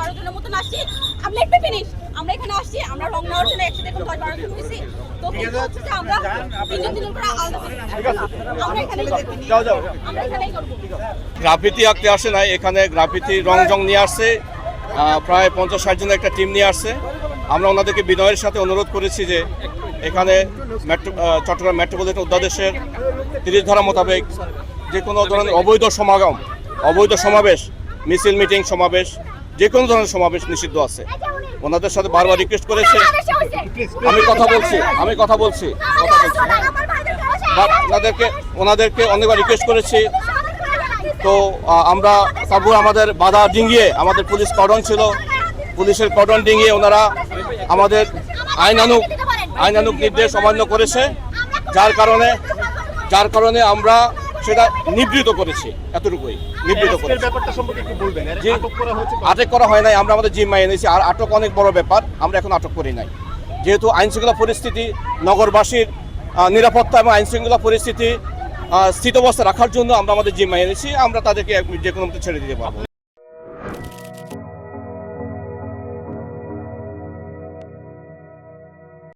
10-12 জনের মতন আসছি। আমরা একটু ফিনিশ, আমরা এখানে আসছি, আমরা রং নেওয়ার জন্য একসাথে এরকম 10-12 জন হয়েছি। তো কিন্তু হচ্ছে যে আমরা তিনজন করে আলাদা আমরা এখানেই করবো, আমরা এখানেই করবো। গ্রাফিতি আঁকতে আসে নাই, এখানে গ্রাফিতি রং নিয়ে আসছে, প্রায় 50-60 জনের একটা টিম নিয়ে আসছে। আমরা ওনাদেরকে বিনয়ের সাথে অনুরোধ করেছি যে এখানে চট্টগ্রাম মেট্রোপলিটন অধ্যাদেশের 30 ধারা মোতাবেক যে কোনো ধরনের অবৈধ সমাগম, অবৈধ সমাবেশ, মিছিল মিটিং সমাবেশ, যে কোনো ধরনের সমাবেশ নিষিদ্ধ আছে। ওনাদের সাথে বারবার রিকোয়েস্ট করেছে। আমি কথা বলছি ওনাদেরকে অনেকবার রিকোয়েস্ট করেছি। তো আমরা তারপর আমাদের বাধা ডিঙিয়ে, আমাদের পুলিশ কর্ডন ছিল, পুলিশের কর্ডন ডিঙিয়ে ওনারা আমাদের আইনানুগ নির্দেশ অমান্য করেছে, যার কারণে আমরা সেটা নিবৃত করেছি। এতটুকুই নিবৃত করেছি। আটক করা হয় নাই, আমরা আমাদের জিম্মায় এনেছি। আর আটক অনেক বড় ব্যাপার, আমরা এখন আটক করি নাই। যেহেতু আইনশৃঙ্খলা পরিস্থিতি, নগরবাসীর নিরাপত্তা এবং আইনশৃঙ্খলা পরিস্থিতি স্থিতাবস্থা রাখার জন্য আমরা আমাদের জিম্মায় এনেছি। আমরা তাদেরকে যে কোনো মতো ছেড়ে দিতে পারবো।